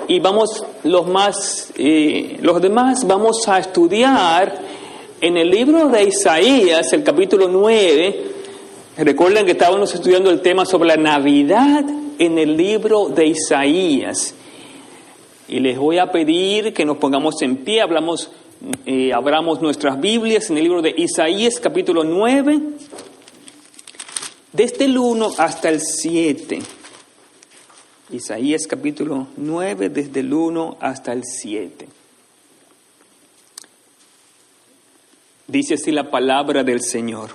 y los demás vamos a estudiar en el libro de Isaías, el capítulo 9. Recuerden que estábamos estudiando el tema sobre la Navidad en el libro de Isaías. Y les voy a pedir que nos pongamos en pie, abramos nuestras Biblias en el libro de Isaías, capítulo 9, desde el 1 hasta el 7. Isaías, capítulo 9, desde el 1 hasta el 7. Dice así la palabra del Señor.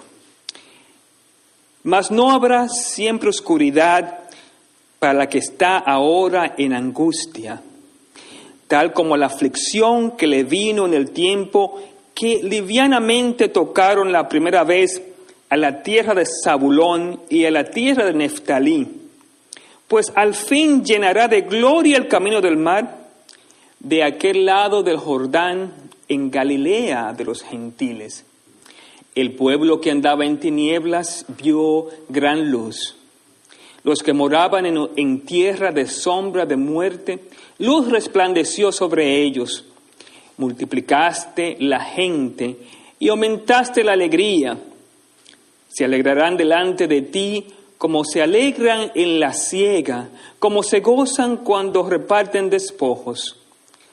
Mas no habrá siempre oscuridad para la que está ahora en angustia, tal como la aflicción que le vino en el tiempo que livianamente tocaron la primera vez a la tierra de Zabulón y a la tierra de Neftalí, pues al fin llenará de gloria el camino del mar, de aquel lado del Jordán, en Galilea de los gentiles. El pueblo que andaba en tinieblas vio gran luz. Los que moraban en tierra de sombra de muerte, luz resplandeció sobre ellos. Multiplicaste la gente y aumentaste la alegría. Se alegrarán delante de ti como se alegran en la siega, como se gozan cuando reparten despojos.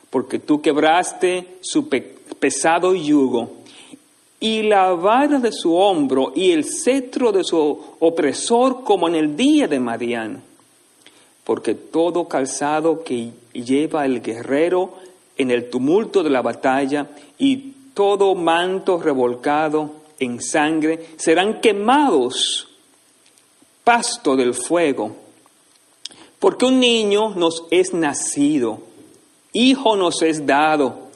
Porque tú quebraste su pesado yugo, y la vara de su hombro y el cetro de su opresor como en el día de Madián. Porque todo calzado que lleva el guerrero en el tumulto de la batalla y todo manto revolcado en sangre serán quemados, pasto del fuego. Porque un niño nos es nacido, hijo nos es dado,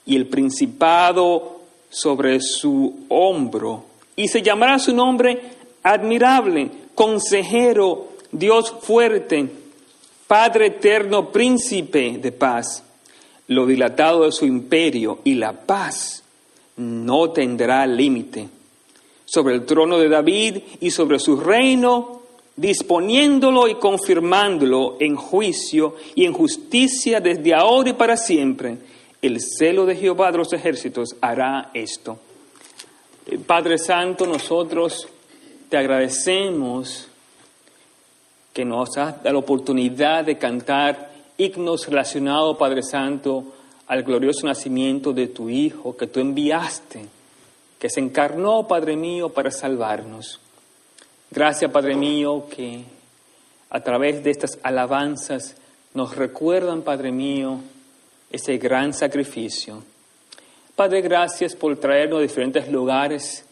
y el principado sobre su hombro, y se llamará su nombre admirable, consejero, Dios fuerte, Padre eterno, príncipe de paz. Lo dilatado de su imperio y la paz no tendrá límite. Sobre el trono de David y sobre su reino, disponiéndolo y confirmándolo en juicio y en justicia desde ahora y para siempre. El celo de Jehová de los ejércitos hará esto. Padre Santo, nosotros te agradecemos que nos has dado la oportunidad de cantar himnos relacionados, Padre Santo, al glorioso nacimiento de tu Hijo que tú enviaste, que se encarnó, Padre mío, para salvarnos. Gracias, Padre mío, que a través de estas alabanzas nos recuerdan, Padre mío, ese gran sacrificio. Padre, gracias por traernos a diferentes lugares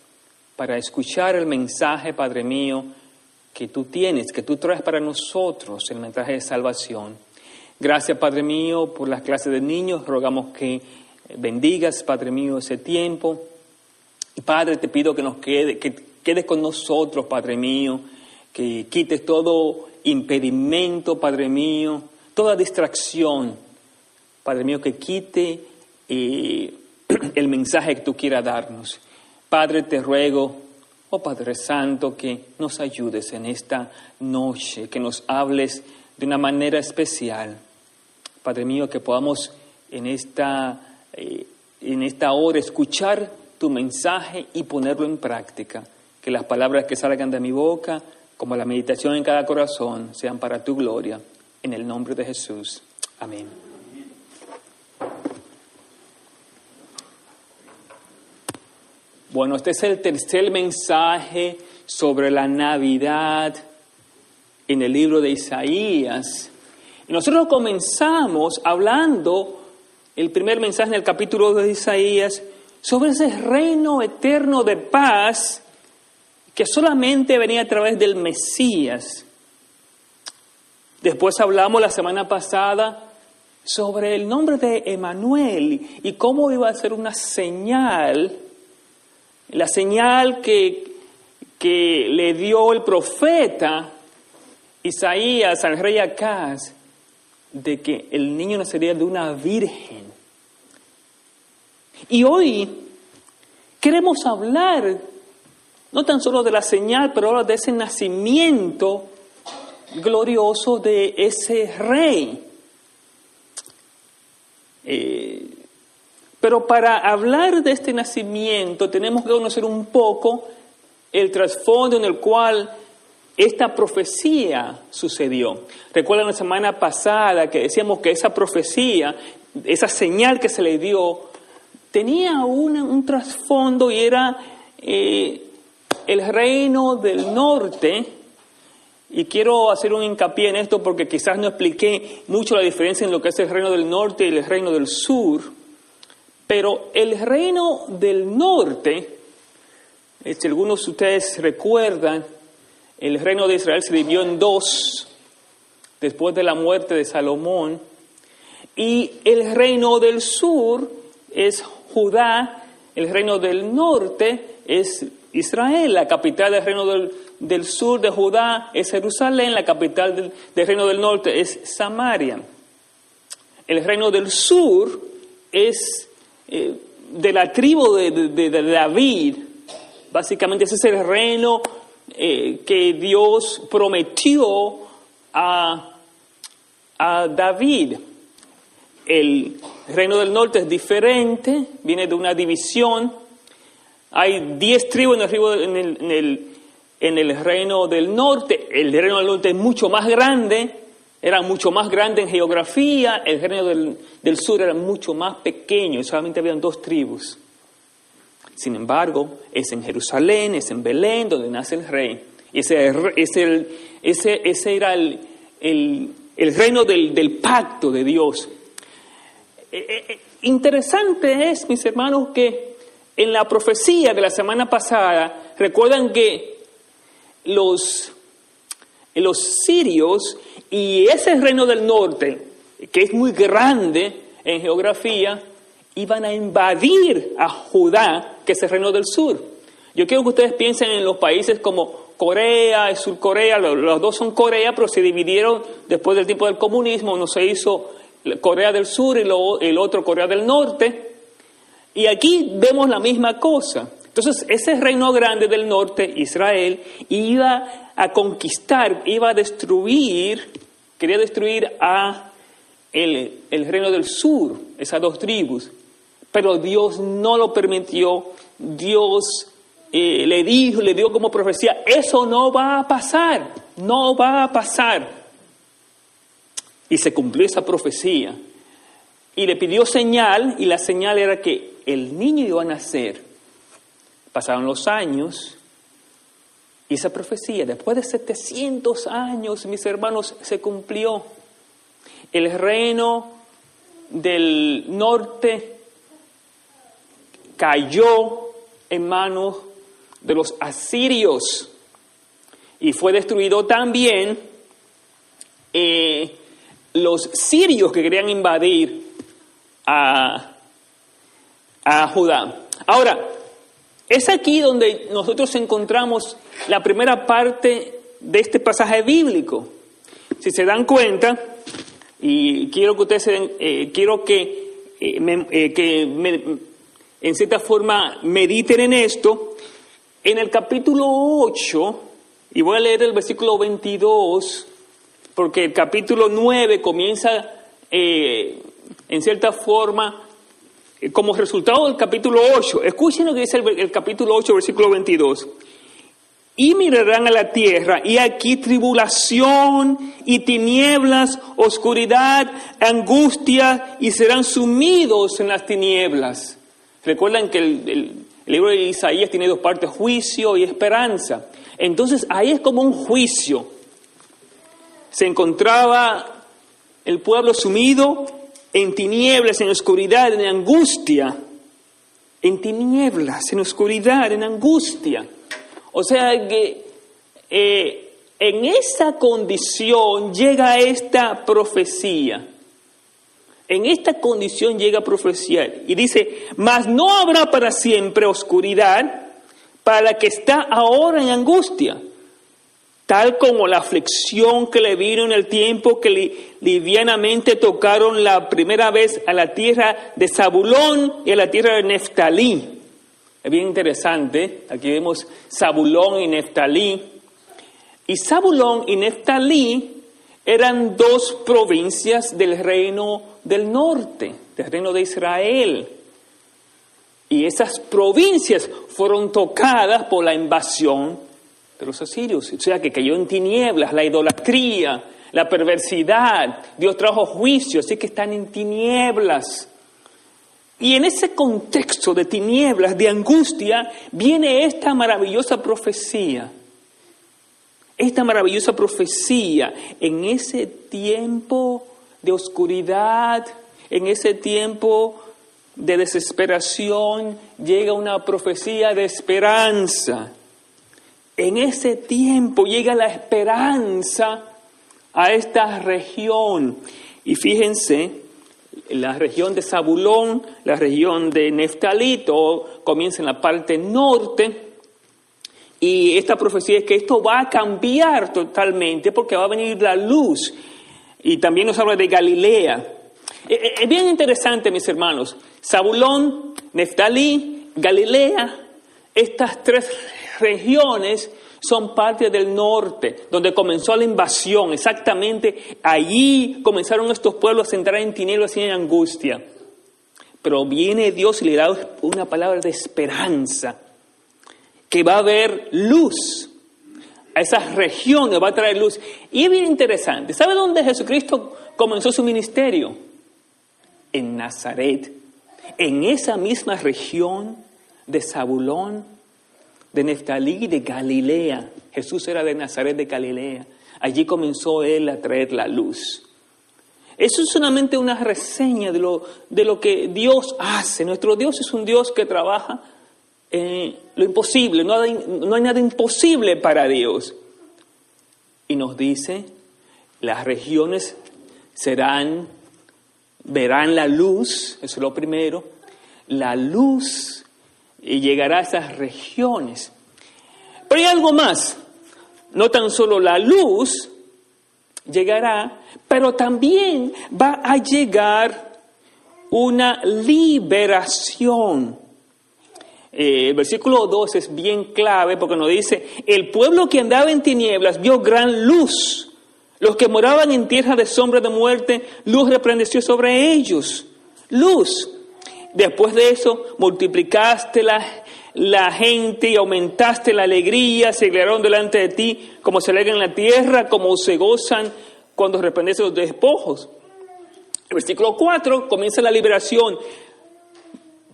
para escuchar el mensaje, Padre mío, que tú tienes, que tú traes para nosotros, el mensaje de salvación. Gracias, Padre mío, por las clases de niños. Rogamos que bendigas, Padre mío, ese tiempo. Y Padre, te pido que quedes con nosotros, Padre mío, que quites todo impedimento, Padre mío, toda distracción, Padre mío, que quite el mensaje que tú quieras darnos. Padre, te ruego, oh Padre Santo, que nos ayudes en esta noche, que nos hables de una manera especial. Padre mío, que podamos en esta hora escuchar tu mensaje y ponerlo en práctica. Que las palabras que salgan de mi boca, como la meditación en cada corazón, sean para tu gloria. En el nombre de Jesús. Amén. Bueno, este es el tercer mensaje sobre la Navidad en el libro de Isaías. Y nosotros comenzamos hablando, el primer mensaje en el capítulo de Isaías, sobre ese reino eterno de paz que solamente venía a través del Mesías. Después hablamos la semana pasada sobre el nombre de Emanuel y cómo iba a ser una señal, la señal que le dio el profeta Isaías al rey Acaz, de que el niño nacería de una virgen. Y hoy queremos hablar no tan solo de la señal, pero ahora de ese nacimiento glorioso de ese rey. Pero para hablar de este nacimiento tenemos que conocer un poco el trasfondo en el cual esta profecía sucedió. Recuerdan la semana pasada que decíamos que esa profecía, esa señal que se le dio, tenía un trasfondo y era el reino del norte. Y quiero hacer un hincapié en esto porque quizás no expliqué mucho la diferencia en lo que es el reino del norte y el reino del sur. Pero el reino del norte, si algunos de ustedes recuerdan, el reino de Israel se dividió en dos después de la muerte de Salomón. Y el reino del sur es Judá, el reino del norte es Israel. La capital del reino del sur de Judá es Jerusalén, la capital del reino del norte es Samaria. El reino del sur es de la tribu de David. Básicamente ese es el reino que Dios prometió a David. El reino del norte es diferente, viene de una división. Hay 10 tribus en el reino del norte. El reino del norte es mucho más grande, era mucho más grande en geografía. El reino del sur era mucho más pequeño y solamente habían 2 tribus. Sin embargo, es en Jerusalén, es en Belén donde nace el rey. Ese era el reino del pacto de Dios. Interesante es, mis hermanos, que en la profecía de la semana pasada, recuerdan que los sirios y ese reino del norte, que es muy grande en geografía, iban a invadir a Judá, que es el reino del sur. Yo quiero que ustedes piensen en los países como Corea y Sur Corea. Los dos son Corea, pero se dividieron después del tiempo del comunismo. Uno se hizo Corea del Sur y el otro Corea del Norte. Y aquí vemos la misma cosa. Entonces, ese reino grande del norte, Israel, iba a conquistar, iba a destruir, quería destruir a el reino del sur, esas 2 tribus. Pero Dios no lo permitió. Dios le dio como profecía, eso no va a pasar, no va a pasar. Y se cumplió esa profecía. Y le pidió señal, y la señal era que el niño iba a nacer. Pasaron los años, y esa profecía, después de 700 años, mis hermanos, se cumplió. El reino del norte cayó en manos de los asirios, y fue destruido también los sirios que querían invadir a Judá. Ahora, es aquí donde nosotros encontramos la primera parte de este pasaje bíblico. Si se dan cuenta, y quiero que ustedes en cierta forma mediten en esto, en el capítulo 8, y voy a leer el versículo 22, porque el capítulo 9 comienza en cierta forma como resultado del capítulo 8. Escuchen lo que dice el capítulo 8, versículo 22. Y mirarán a la tierra, y aquí tribulación y tinieblas, oscuridad, angustia, y serán sumidos en las tinieblas. Recuerdan que el libro de Isaías tiene 2 partes, juicio y esperanza. Entonces ahí es como un juicio. Se encontraba el pueblo sumido en tinieblas, en oscuridad, en angustia. En tinieblas, en oscuridad, en angustia. O sea que en esa condición llega esta profecía. En esta condición llega profecía. Y dice, mas no habrá para siempre oscuridad para la que está ahora en angustia, tal como la aflicción que le vino en el tiempo que livianamente tocaron la primera vez a la tierra de Zabulón y a la tierra de Neftalí. Es bien interesante, aquí vemos Zabulón y Neftalí. Y Zabulón y Neftalí eran 2 provincias del reino del norte. del reino de Israel. Y esas provincias fueron tocadas por la invasión de los asirios. O sea, que cayó en tinieblas la idolatría, la perversidad. Dios trajo juicio, así que están en tinieblas. Y en ese contexto de tinieblas, de angustia, viene esta maravillosa profecía. Esta maravillosa profecía en ese tiempo de oscuridad, en ese tiempo de desesperación, llega una profecía de esperanza. En ese tiempo llega la esperanza a esta región. Y fíjense, la región de Zabulón, la región de Neftalí, todo comienza en la parte norte. Y esta profecía es que esto va a cambiar totalmente porque va a venir la luz. Y también nos habla de Galilea. Es bien interesante, mis hermanos. Zabulón, Neftalí, Galilea, estas tres regiones son parte del norte, donde comenzó la invasión. Exactamente allí comenzaron estos pueblos a entrar en tinieblas y en angustia. Pero viene Dios y le da una palabra de esperanza, que va a haber luz. A esas regiones va a traer luz. Y es bien interesante. ¿Sabe dónde Jesucristo comenzó su ministerio? En Nazaret. En esa misma región de Zabulón, de Neftalí, de Galilea. Jesús era de Nazaret de Galilea. Allí comenzó Él a traer la luz. Eso es solamente una reseña de lo que Dios hace. Nuestro Dios es un Dios que trabaja lo imposible. No hay nada imposible para Dios. Y nos dice, las regiones verán la luz, eso es lo primero. La luz llegará a esas regiones. Pero hay algo más. No tan solo la luz llegará, pero también va a llegar una liberación. El versículo 2 es bien clave porque nos dice, el pueblo que andaba en tinieblas vio gran luz. Los que moraban en tierra de sombra de muerte, luz resplandeció sobre ellos. Luz. Después de eso, multiplicaste la gente y aumentaste la alegría, se alegraron delante de ti, como se alegra en la tierra, como se gozan cuando resplandecen los despojos. El versículo 4 comienza la liberación.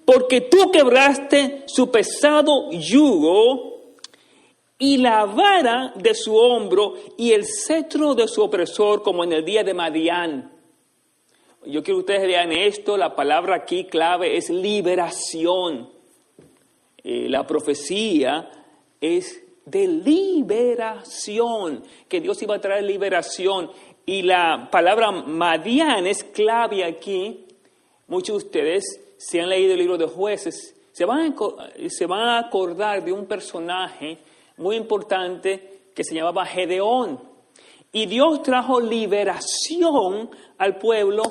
Porque tú quebraste su pesado yugo y la vara de su hombro y el cetro de su opresor, como en el día de Madián. Yo quiero que ustedes vean esto, la palabra aquí clave es liberación. La profecía es de liberación, que Dios iba a traer liberación. Y la palabra Madián es clave aquí. Muchos de ustedes, si han leído el libro de Jueces, se van a acordar de un personaje muy importante que se llamaba Gedeón. Y Dios trajo liberación al pueblo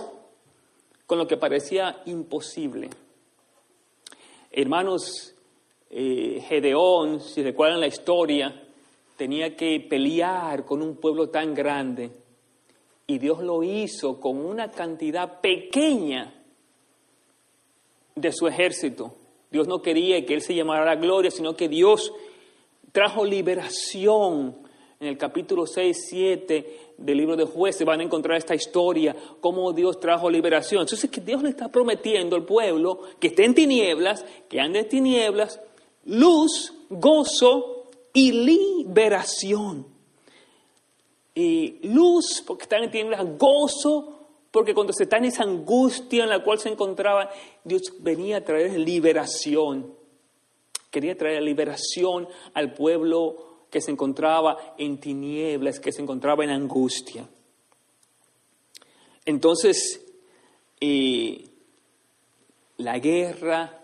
con lo que parecía imposible. Hermanos, Gedeón, si recuerdan la historia, tenía que pelear con un pueblo tan grande. Y Dios lo hizo con una cantidad pequeña de su ejército. Dios no quería que él se llamara la gloria, sino que Dios trajo liberación. En el capítulo 6, 7 del libro de Jueces van a encontrar esta historia, cómo Dios trajo liberación. Entonces, que Dios le está prometiendo al pueblo que esté en tinieblas, que ande en tinieblas, luz, gozo y liberación. Y luz, porque están en tinieblas, gozo, porque cuando se está en esa angustia en la cual se encontraba, Dios venía a traer liberación. Quería traer liberación al pueblo que se encontraba en tinieblas, que se encontraba en angustia. Entonces, la guerra,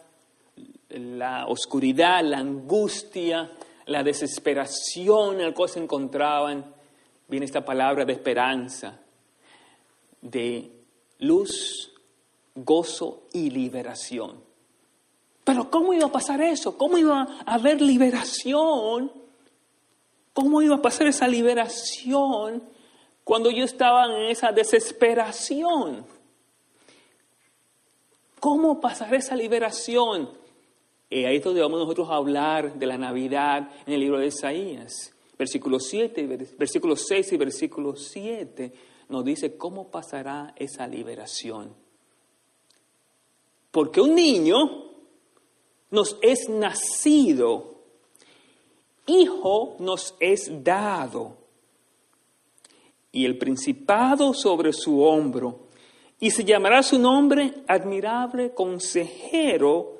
la oscuridad, la angustia, la desesperación en la cual se encontraban, viene esta palabra de esperanza, de luz, gozo y liberación. Pero ¿cómo iba a pasar eso? ¿Cómo iba a haber liberación? ¿Cómo iba a pasar esa liberación cuando yo estaba en esa desesperación? ¿Cómo pasará esa liberación? Ahí es donde vamos nosotros a hablar de la Navidad en el libro de Isaías. Versículo 7, versículo 6 y versículo 7 nos dice cómo pasará esa liberación. Porque un niño nos es nacido, hijo nos es dado, y el principado sobre su hombro, y se llamará su nombre admirable, consejero,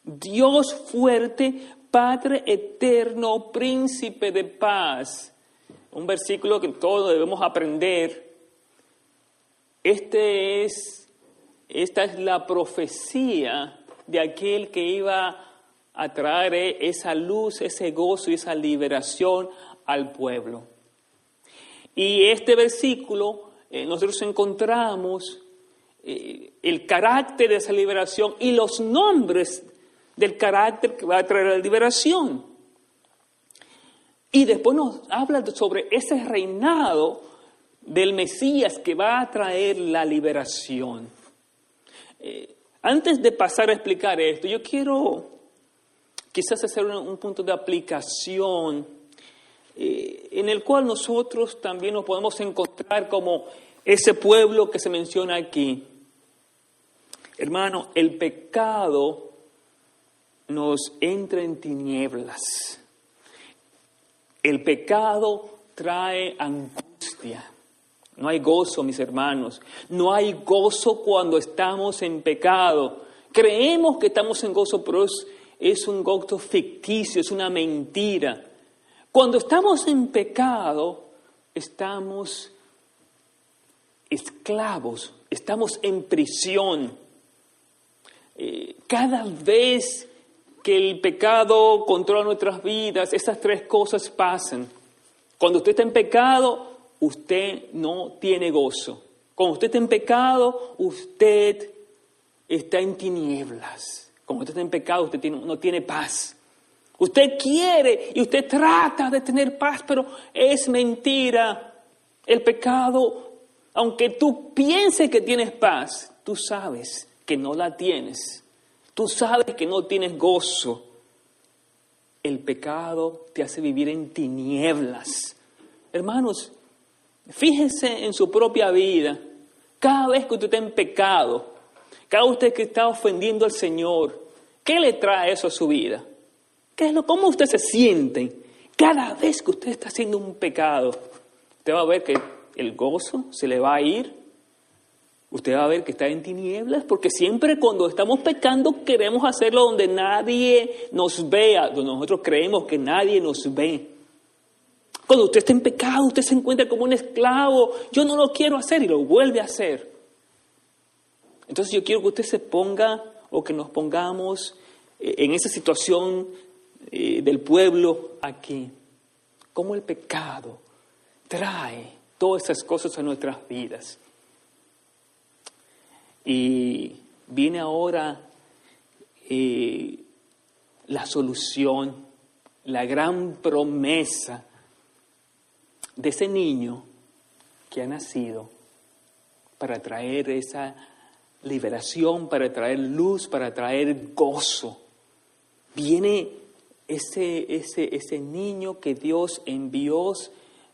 Dios fuerte, Padre eterno, príncipe de paz. Un versículo que todos debemos aprender. Esta es la profecía de aquel que iba a traer esa luz, ese gozo y esa liberación al pueblo. Y este versículo nosotros encontramos el carácter de esa liberación y los nombres del carácter que va a traer la liberación. Y después nos habla sobre ese reinado del Mesías que va a traer la liberación. Antes de pasar a explicar esto, yo quiero quizás hacer un punto de aplicación en el cual nosotros también nos podemos encontrar como ese pueblo que se menciona aquí. Hermano, el pecado nos entra en tinieblas. El pecado trae angustia. No hay gozo, mis hermanos. No hay gozo cuando estamos en pecado. Creemos que estamos en gozo, pero es un gozo ficticio, es una mentira. Cuando estamos en pecado, estamos esclavos, estamos en prisión. Cada vez que el pecado controla nuestras vidas, esas tres cosas pasan. Cuando usted está en pecado, usted no tiene gozo. Cuando usted está en pecado, usted está en tinieblas. Cuando usted está en pecado, usted no tiene paz. Usted quiere y usted trata de tener paz, pero es mentira. El pecado, aunque tú pienses que tienes paz, tú sabes que no la tienes. Tú sabes que no tienes gozo. El pecado te hace vivir en tinieblas. Hermanos, fíjense en su propia vida. Cada vez que usted está en pecado, cada vez que está ofendiendo al Señor, ¿qué le trae eso a su vida? ¿Cómo usted se siente? Cada vez que usted está haciendo un pecado, usted va a ver que el gozo se le va a ir. Usted va a ver que está en tinieblas, porque siempre cuando estamos pecando queremos hacerlo donde nadie nos vea, donde nosotros creemos que nadie nos ve. Cuando usted está en pecado, usted se encuentra como un esclavo. Yo no lo quiero hacer y lo vuelve a hacer. Entonces yo quiero que usted se ponga o que nos pongamos en esa situación del pueblo aquí. Cómo el pecado trae todas esas cosas a nuestras vidas. Y viene ahora la solución, la gran promesa de ese niño que ha nacido para traer esa liberación, para traer luz, para traer gozo. Viene ese niño que Dios envió,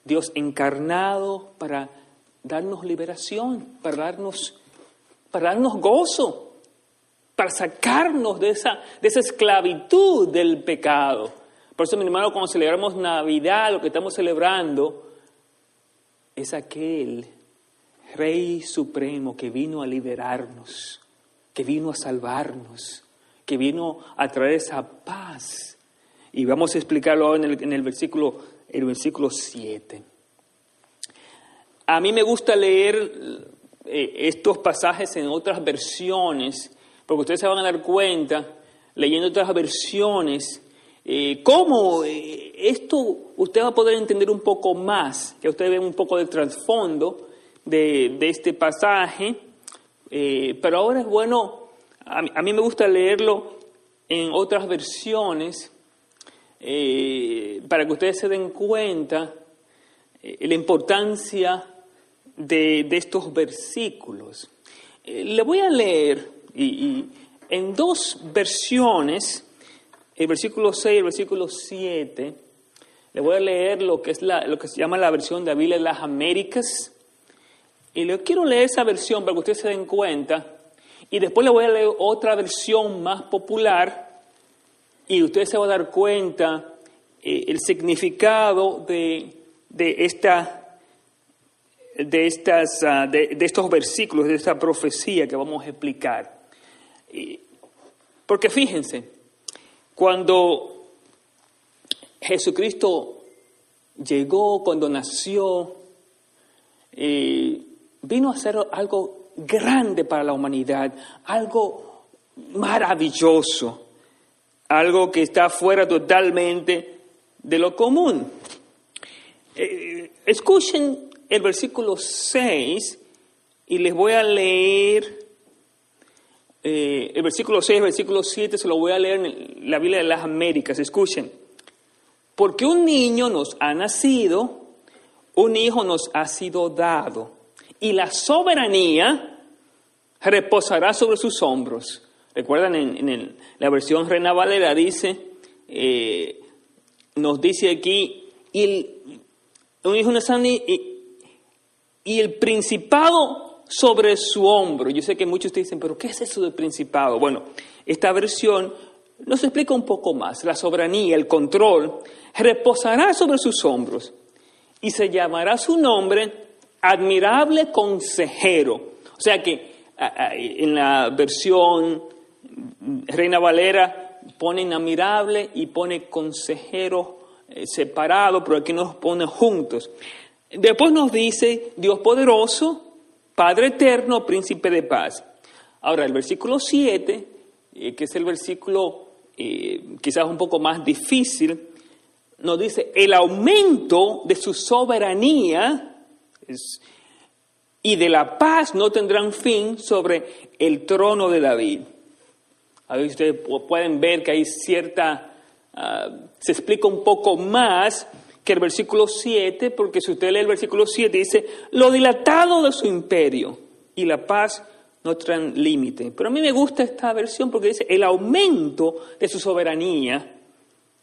Dios encarnado para darnos liberación, para darnos gozo, para sacarnos de esa esclavitud del pecado. Por eso, mi hermano, cuando celebramos Navidad, lo que estamos celebrando es aquel Rey Supremo que vino a liberarnos, que vino a salvarnos, que vino a traer esa paz. Y vamos a explicarlo ahora en el versículo 7. A mí me gusta leer estos pasajes en otras versiones, porque ustedes se van a dar cuenta, leyendo otras versiones, cómo esto usted va a poder entender un poco más, que ustedes ven un poco del trasfondo de este pasaje, pero ahora es bueno, a mí me gusta leerlo en otras versiones, para que ustedes se den cuenta la importancia de estos versículos. Le voy a leer y en dos versiones, el versículo 6 y el versículo 7, le voy a leer lo que se llama la versión de la Biblia de las Américas. Y le quiero leer esa versión para que ustedes se den cuenta. Y después le voy a leer otra versión más popular. Y ustedes se van a dar cuenta el significado de estos versículos, de esta profecía que vamos a explicar. Porque fíjense, cuando Jesucristo llegó, cuando nació, vino a hacer algo grande para la humanidad, algo maravilloso, algo que está fuera totalmente de lo común. Escuchen el versículo 6 y les voy a leer el versículo 6, el versículo 7, se lo voy a leer en la Biblia de las Américas. Escuchen. Porque un niño nos ha nacido, un hijo nos ha sido dado, y la soberanía reposará sobre sus hombros. Recuerdan en la versión Reina Valera dice, nos dice aquí, un hijo nos ha nacido y el principado sobre su hombro. Yo sé que muchos dicen, pero ¿qué es eso del principado? Bueno, esta versión nos explica un poco más. La soberanía, el control, reposará sobre sus hombros y se llamará su nombre Admirable Consejero. O sea que en la versión Reina Valera ponen admirable y pone consejero separado, pero aquí nos pone juntos. Después nos dice Dios poderoso, Padre eterno, príncipe de paz. Ahora, el versículo 7, que es el versículo quizás un poco más difícil, nos dice, el aumento de su soberanía y de la paz no tendrán fin sobre el trono de David. A ver, ustedes pueden ver que hay cierta, se explica un poco más que el versículo 7, porque si usted lee el versículo 7, dice, lo dilatado de su imperio y la paz no tendrán límite. Pero a mí me gusta esta versión porque dice, el aumento de su soberanía,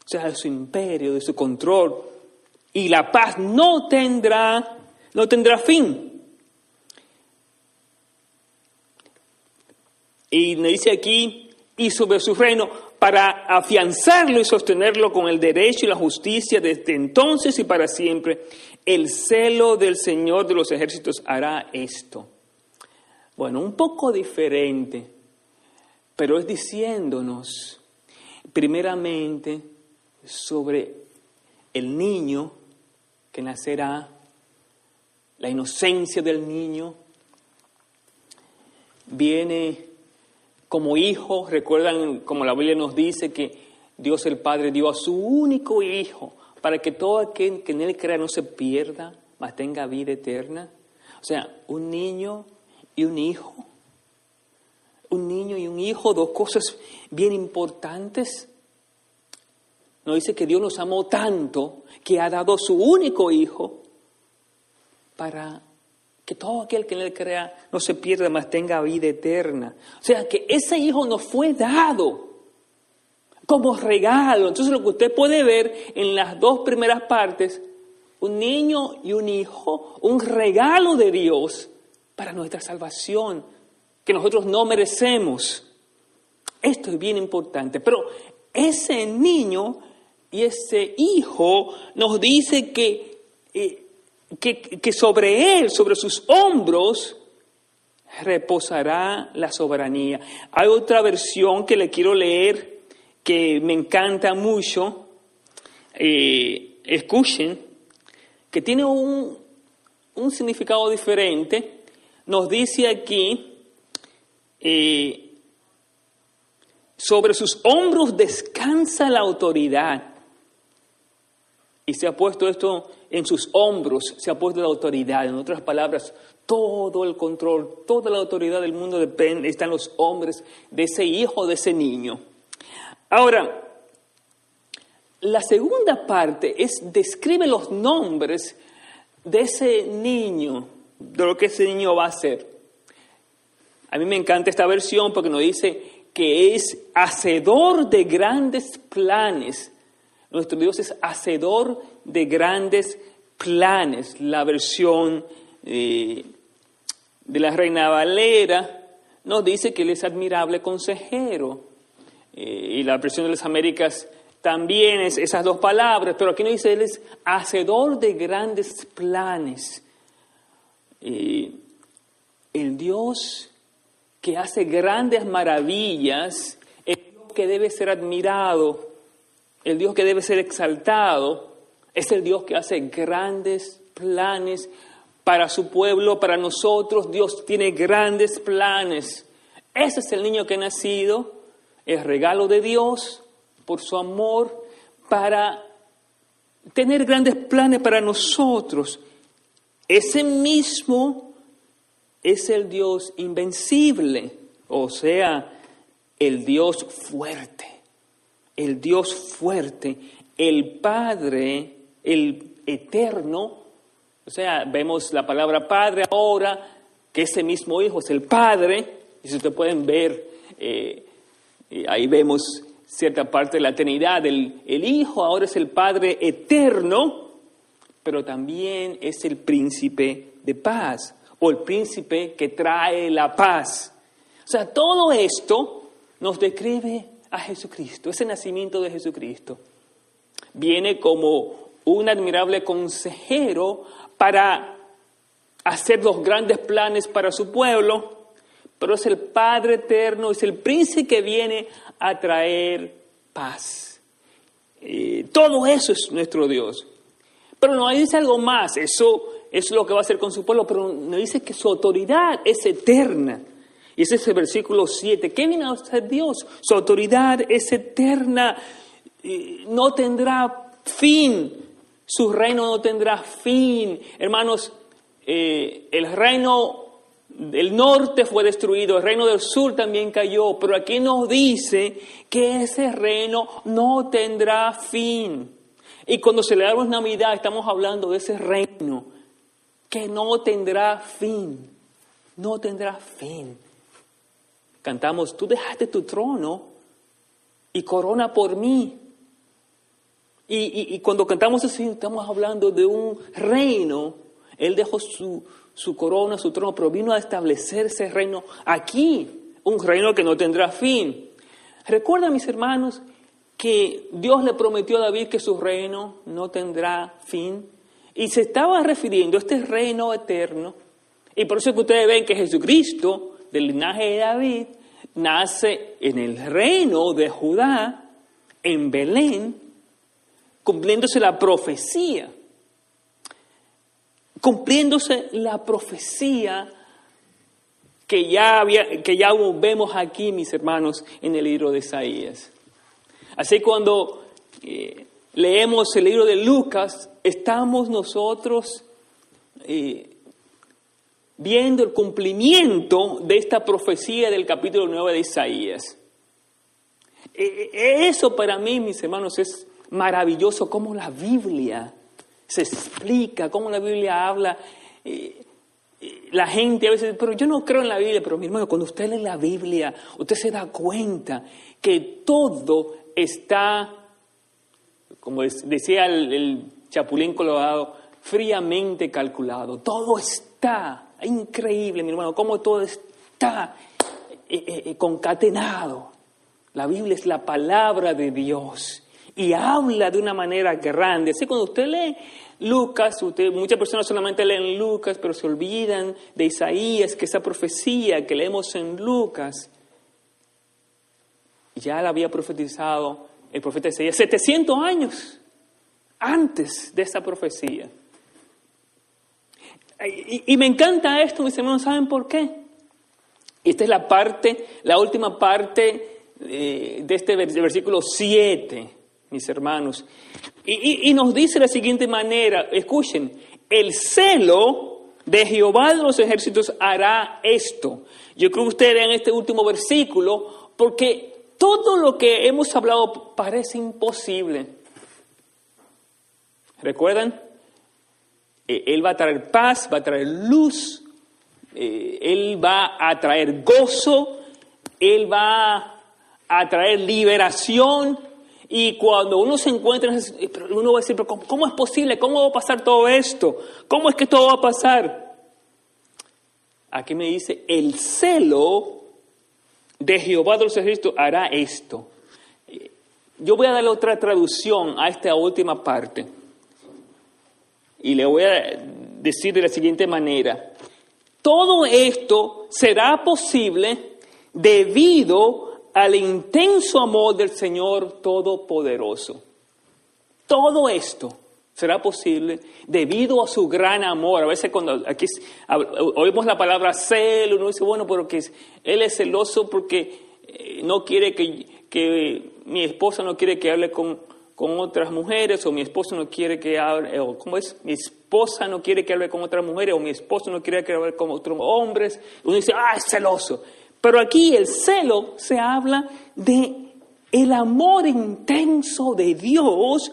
o sea, de su imperio, de su control, y la paz no tendrá fin. Y me dice aquí, y sobre su reino, para afianzarlo y sostenerlo con el derecho y la justicia desde entonces y para siempre, el celo del Señor de los ejércitos hará esto. Bueno, un poco diferente, pero es diciéndonos, primeramente, sobre el niño que nacerá, la inocencia del niño, viene como hijo. Recuerdan, como la Biblia nos dice, que Dios el Padre dio a su único hijo para que todo aquel que en él crea no se pierda, mas tenga vida eterna. O sea, un niño y un hijo. Un niño y un hijo, dos cosas bien importantes. Nos dice que Dios nos amó tanto que ha dado su único hijo para que todo aquel que en él crea no se pierda, mas tenga vida eterna. O sea, que ese hijo nos fue dado como regalo. Entonces, lo que usted puede ver en las dos primeras partes, un niño y un hijo, un regalo de Dios para nuestra salvación, que nosotros no merecemos. Esto es bien importante. Pero ese niño y ese hijo nos dice que sobre él, sobre sus hombros, reposará la soberanía. Hay otra versión que le quiero leer que me encanta mucho. Escuchen, que tiene un significado diferente. Nos dice aquí, sobre sus hombros descansa la autoridad. Y se ha puesto esto en sus hombros, se ha puesto la autoridad. En otras palabras, todo el control, toda la autoridad del mundo está en los hombros de ese hijo, de ese niño. Ahora, la segunda parte describe los nombres de ese niño, de lo que ese niño va a hacer. A mí me encanta esta versión porque nos dice que es hacedor de grandes planes. Nuestro Dios es hacedor de grandes planes. La versión de la Reina Valera nos dice que Él es admirable consejero. Y la versión de las Américas también es esas dos palabras, pero aquí nos dice Él es hacedor de grandes planes. El Dios que hace grandes maravillas, el Dios que debe ser admirado, el Dios que debe ser exaltado, es el Dios que hace grandes planes para su pueblo, para nosotros. Dios tiene grandes planes. Ese es el niño que ha nacido, el regalo de Dios por su amor, para tener grandes planes para nosotros. Ese mismo es el Dios invencible, o sea, el Dios fuerte, el Padre, el eterno. O sea, vemos la palabra Padre ahora, que ese mismo Hijo es el Padre, y si ustedes pueden ver, ahí vemos cierta parte de la eternidad. El Hijo ahora es el Padre eterno, pero también es el príncipe de paz, o el príncipe que trae la paz. O sea, todo esto nos describe a Jesucristo, ese nacimiento de Jesucristo. Viene como un admirable consejero para hacer los grandes planes para su pueblo, pero es el Padre eterno, es el príncipe que viene a traer paz. Todo eso es nuestro Dios. Pero nos dice algo más, eso es lo que va a hacer con su pueblo, pero nos dice que su autoridad es eterna. Y ese es el versículo 7. ¿Qué viene a hacer Dios? Su autoridad es eterna, no tendrá fin. Su reino no tendrá fin. Hermanos, el reino del norte fue destruido, el reino del sur también cayó, pero aquí nos dice que ese reino no tendrá fin. Y cuando celebramos Navidad estamos hablando de ese reino que no tendrá fin, no tendrá fin. Cantamos, tú dejaste tu trono y corona por mí. Y cuando cantamos así, estamos hablando de un reino. Él dejó su corona, su trono, pero vino a establecer ese reino aquí, un reino que no tendrá fin. Recuerda, mis hermanos, que Dios le prometió a David que su reino no tendrá fin. Y se estaba refiriendo a este reino eterno. Y por eso es que ustedes ven que Jesucristo, del linaje de David, nace en el reino de Judá, en Belén, cumpliéndose la profecía. Cumpliéndose la profecía que ya vemos aquí, mis hermanos, en el libro de Isaías. Así cuando leemos el libro de Lucas, estamos nosotros viendo el cumplimiento de esta profecía del capítulo 9 de Isaías. Eso para mí, mis hermanos, es maravilloso, cómo la Biblia se explica, cómo la Biblia habla. La gente a veces, pero yo no creo en la Biblia. Pero mi hermano, cuando usted lee la Biblia, usted se da cuenta que todo está, como decía el Chapulín Colorado, fríamente calculado. Todo está increíble, mi hermano, cómo todo está concatenado. La Biblia es la palabra de Dios y habla de una manera grande. Así cuando usted lee Lucas, muchas personas solamente leen Lucas, pero se olvidan de Isaías, que esa profecía que leemos en Lucas ya la había profetizado el profeta Isaías 700 años antes de esa profecía. Y me encanta esto, mis hermanos, ¿saben por qué? Esta es la última parte de este versículo 7, mis hermanos. Y nos dice de la siguiente manera, escuchen, el celo de Jehová de los ejércitos hará esto. Yo creo que ustedes vean este último versículo, porque todo lo que hemos hablado parece imposible. ¿Recuerdan? Él va a traer paz, va a traer luz, Él va a traer gozo, Él va a traer liberación. Y cuando uno se encuentra, uno va a decir, pero ¿cómo es posible? ¿Cómo va a pasar todo esto? ¿Cómo es que todo va a pasar? Aquí me dice, el celo de Jehová de los ejércitos hará esto. Yo voy a darle otra traducción a esta última parte. Y le voy a decir de la siguiente manera. Todo esto será posible debido al intenso amor del Señor Todopoderoso. Todo esto será posible debido a su gran amor. A veces cuando aquí oímos la palabra celo, uno dice, bueno, pero que Él es celoso porque no quiere que mi esposa no quiere que hable con otras mujeres, o mi esposo no quiere que hable, o ¿cómo es? Mi esposa no quiere que hable con otras mujeres, o mi esposo no quiere que hable con otros hombres. Uno dice, es celoso. Pero aquí el celo se habla de el amor intenso de Dios.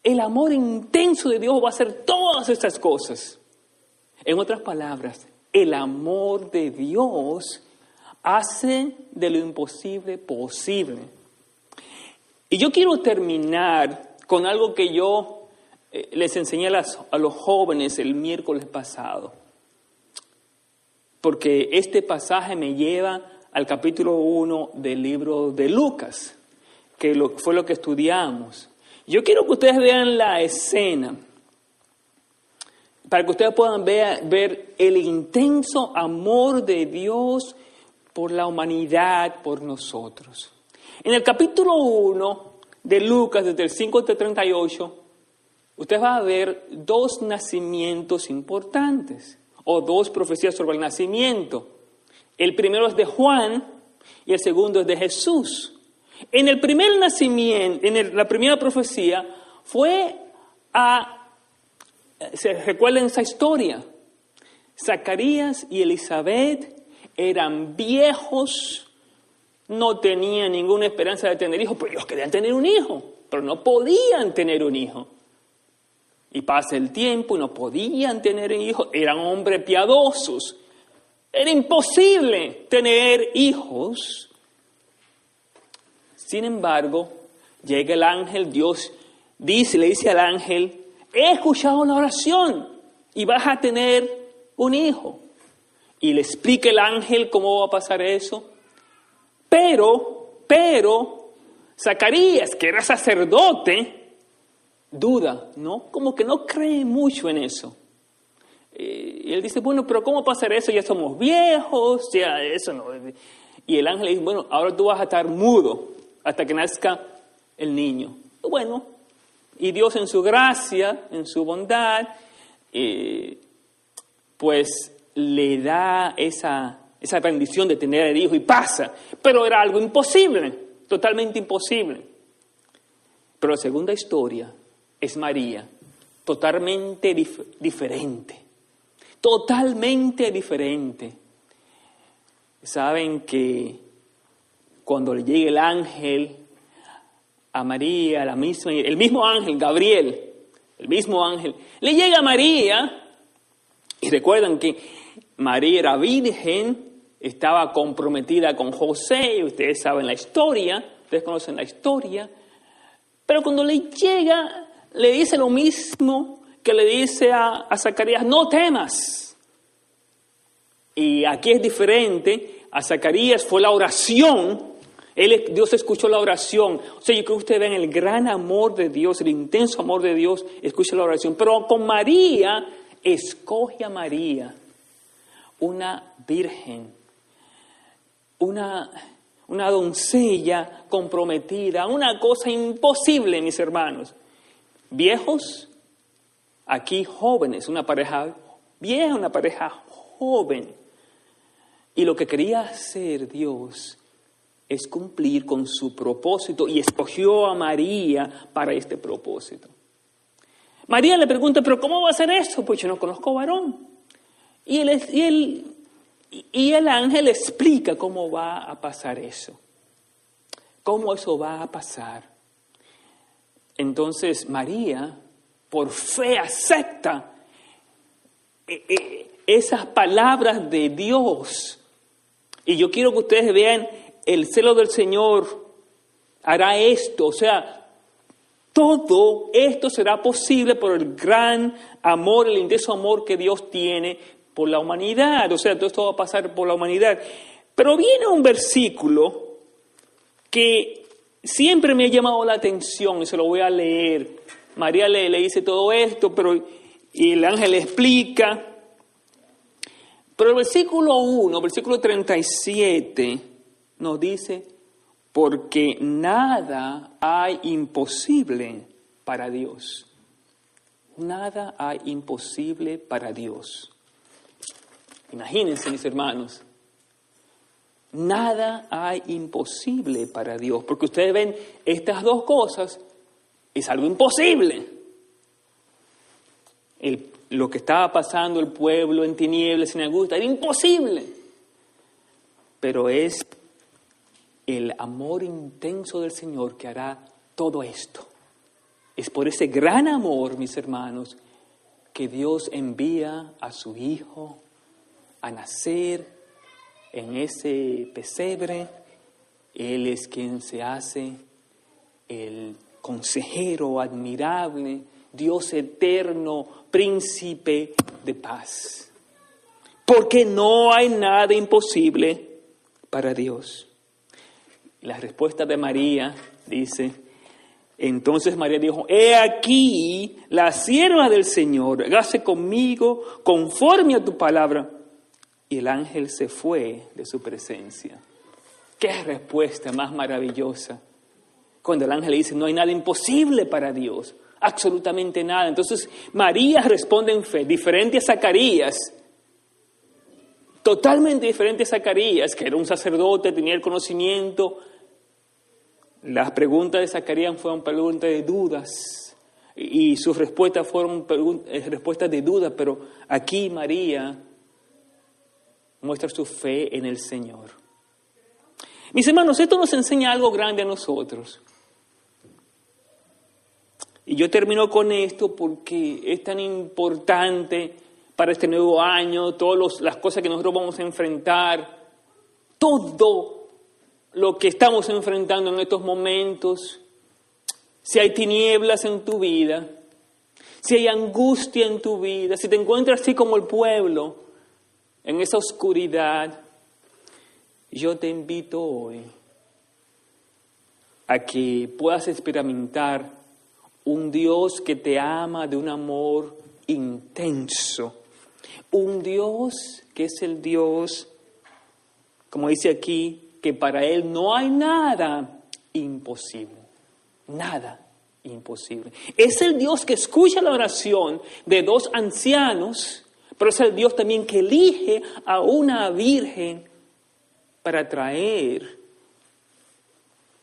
El amor intenso de Dios va a hacer todas estas cosas. En otras palabras, el amor de Dios hace de lo imposible posible. Y yo quiero terminar con algo que yo les enseñé a los jóvenes el miércoles pasado. Porque este pasaje me lleva al capítulo 1 del libro de Lucas, que fue lo que estudiamos. Yo quiero que ustedes vean la escena, para que ustedes puedan ver el intenso amor de Dios por la humanidad, por nosotros. En el capítulo 1 de Lucas, desde el 5 hasta el 38, usted va a ver dos nacimientos importantes, o dos profecías sobre el nacimiento. El primero es de Juan y el segundo es de Jesús. En el primer nacimiento, la primera profecía se recuerdan esa historia. Zacarías y Elizabeth eran viejos, no tenían ninguna esperanza de tener hijos, pero ellos querían tener un hijo, pero no podían tener un hijo. Y pasa el tiempo y no podían tener hijos, eran hombres piadosos. Era imposible tener hijos. Sin embargo, llega el ángel, Dios le dice al ángel, he escuchado la oración y vas a tener un hijo. Y le explica el ángel cómo va a pasar eso. Pero, Zacarías, que era sacerdote, duda, ¿no? Como que no cree mucho en eso. Y él dice, bueno, pero ¿cómo pasar eso? Ya somos viejos, ya eso no. Y el ángel le dice, bueno, ahora tú vas a estar mudo hasta que nazca el niño. Bueno, y Dios en su gracia, en su bondad, pues le da esa bendición de tener el hijo y pasa. Pero era algo imposible, totalmente imposible. Pero la segunda historia es María, totalmente diferente. Totalmente diferente. Saben que cuando le llega el ángel a María, el mismo ángel, Gabriel, el mismo ángel, le llega a María, y recuerdan que María era virgen, estaba comprometida con José, y ustedes saben la historia, ustedes conocen la historia, pero cuando le llega, le dice lo mismo que le dice a Zacarías, no temas. Y aquí es diferente, a Zacarías fue la oración, Dios escuchó la oración. O sea, yo creo que ustedes ven el gran amor de Dios, el intenso amor de Dios, escucha la oración. Pero con María, escoge a María, una virgen, una doncella comprometida, una cosa imposible, mis hermanos. Viejos, aquí jóvenes, una pareja vieja, una pareja joven. Y lo que quería hacer Dios es cumplir con su propósito y escogió a María para este propósito. María le pregunta, ¿pero cómo va a hacer eso? Pues yo no conozco varón. Y el ángel explica cómo va a pasar eso. Cómo eso va a pasar. Entonces María, por fe, acepta esas palabras de Dios. Y yo quiero que ustedes vean, el celo del Señor hará esto. O sea, todo esto será posible por el gran amor, el intenso amor que Dios tiene por la humanidad. O sea, todo esto va a pasar por la humanidad. Pero viene un versículo que siempre me ha llamado la atención y se lo voy a leer. María le dice todo esto, y el ángel le explica. Pero el versículo 1, versículo 37, nos dice, porque nada hay imposible para Dios. Nada hay imposible para Dios. Imagínense, mis hermanos, nada hay imposible para Dios, porque ustedes ven estas dos cosas, es algo imposible. Lo que estaba pasando el pueblo en tinieblas, en angustia, era imposible. Pero es el amor intenso del Señor que hará todo esto. Es por ese gran amor, mis hermanos, que Dios envía a su Hijo a nacer en ese pesebre. Él es quien se hace el consejero admirable, Dios eterno, príncipe de paz. Porque no hay nada imposible para Dios. La respuesta de María dice, entonces María dijo, he aquí la sierva del Señor, hágase conmigo conforme a tu palabra. Y el ángel se fue de su presencia. ¡Qué respuesta más maravillosa! Cuando el ángel le dice, no hay nada imposible para Dios, absolutamente nada. Entonces María responde en fe, diferente a Zacarías, totalmente diferente a Zacarías, que era un sacerdote, tenía el conocimiento. Las preguntas de Zacarías fueron preguntas de dudas y sus respuestas fueron respuestas de dudas, pero aquí María muestra su fe en el Señor. Mis hermanos, esto nos enseña algo grande a nosotros. Y yo termino con esto porque es tan importante para este nuevo año, todas las cosas que nosotros vamos a enfrentar, todo lo que estamos enfrentando en estos momentos. Si hay tinieblas en tu vida, si hay angustia en tu vida, si te encuentras así como el pueblo, en esa oscuridad, yo te invito hoy a que puedas experimentar un Dios que te ama de un amor intenso. Un Dios que es el Dios, como dice aquí, que para Él no hay nada imposible. Nada imposible. Es el Dios que escucha la oración de dos ancianos, pero es el Dios también que elige a una virgen para traer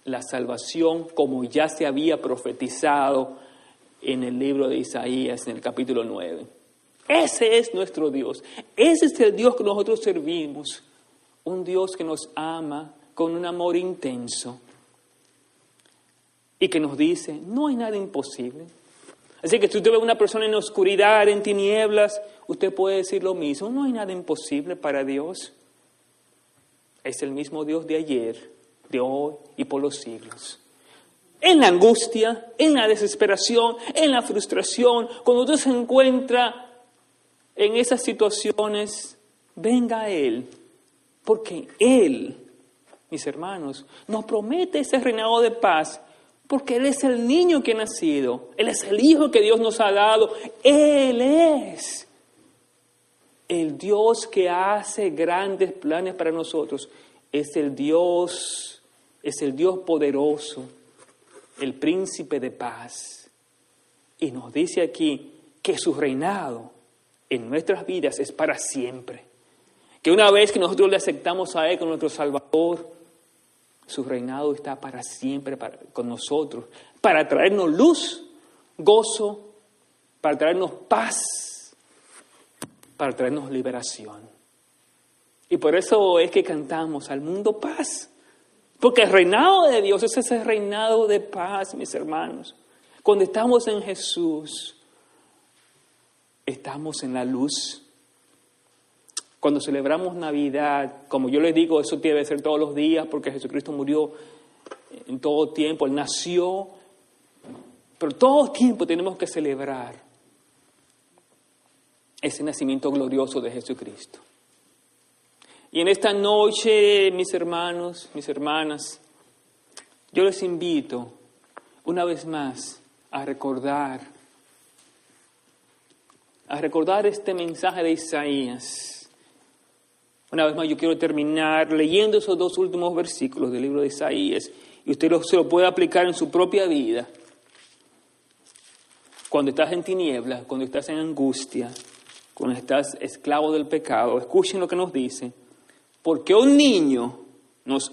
la salvación como ya se había profetizado en el libro de Isaías, en el capítulo 9. Ese es nuestro Dios. Ese es el Dios que nosotros servimos. Un Dios que nos ama con un amor intenso y que nos dice, no hay nada imposible. Así que si usted ve a una persona en oscuridad, en tinieblas, usted puede decir lo mismo, no hay nada imposible para Dios. Es el mismo Dios de ayer, de hoy y por los siglos. En la angustia, en la desesperación, en la frustración, cuando usted se encuentra en esas situaciones, venga a Él, porque Él, mis hermanos, nos promete ese reinado de paz, porque Él es el niño que ha nacido, Él es el Hijo que Dios nos ha dado, Él es el Dios que hace grandes planes para nosotros, es el Dios poderoso, el príncipe de paz. Y nos dice aquí que su reinado en nuestras vidas es para siempre. Que una vez que nosotros le aceptamos a Él como nuestro Salvador, su reinado está para siempre con nosotros, para traernos luz, gozo, para traernos paz, para traernos liberación. Y por eso es que cantamos al mundo paz. Porque el reinado de Dios es ese reinado de paz, mis hermanos. Cuando estamos en Jesús, estamos en la luz. Cuando celebramos Navidad, como yo les digo, eso debe ser todos los días porque Jesucristo murió en todo tiempo, Él nació, pero todo tiempo tenemos que celebrar ese nacimiento glorioso de Jesucristo. Y en esta noche, mis hermanos, mis hermanas, yo les invito una vez más a recordar este mensaje de Isaías. Una vez más yo quiero terminar leyendo esos 2 últimos versículos del libro de Isaías y usted se lo puede aplicar en su propia vida. Cuando estás en tinieblas, cuando estás en angustia, cuando estás esclavo del pecado, escuchen lo que nos dice. Porque un niño nos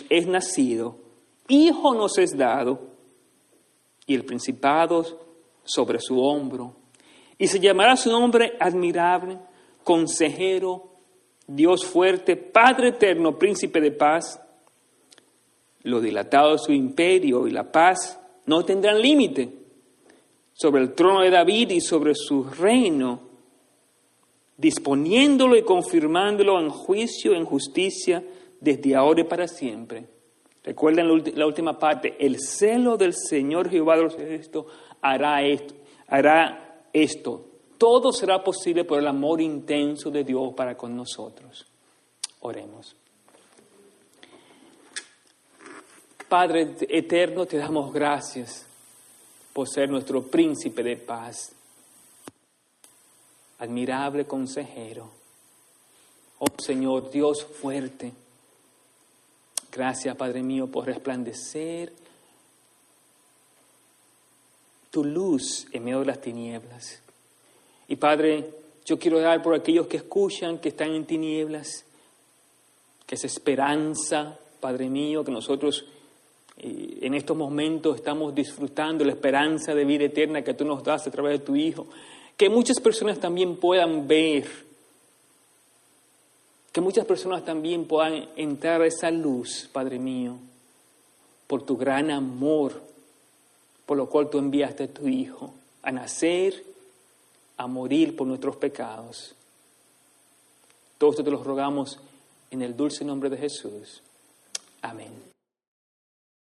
es nacido, hijo nos es dado, y el principado sobre su hombro. Y se llamará su nombre admirable, consejero, Dios fuerte, Padre eterno, príncipe de paz. Lo dilatado de su imperio y la paz no tendrán límite sobre el trono de David y sobre su reino, disponiéndolo y confirmándolo en juicio, en justicia, desde ahora y para siempre. Recuerden la última parte, el celo del Señor Jehová de los ejércitos hará esto. Todo será posible por el amor intenso de Dios para con nosotros. Oremos. Padre eterno, te damos gracias por ser nuestro príncipe de paz. Admirable consejero. Oh Señor, Dios fuerte. Gracias, Padre mío, por resplandecer tu luz en medio de las tinieblas. Y Padre, yo quiero dar por aquellos que escuchan, que están en tinieblas, que es esperanza, Padre mío, que nosotros en estos momentos estamos disfrutando la esperanza de vida eterna que tú nos das a través de tu Hijo. Que muchas personas también puedan ver, que muchas personas también puedan entrar a esa luz, Padre mío, por tu gran amor, por lo cual tú enviaste a tu Hijo a nacer, a morir por nuestros pecados. Todo esto te lo rogamos en el dulce nombre de Jesús. Amén.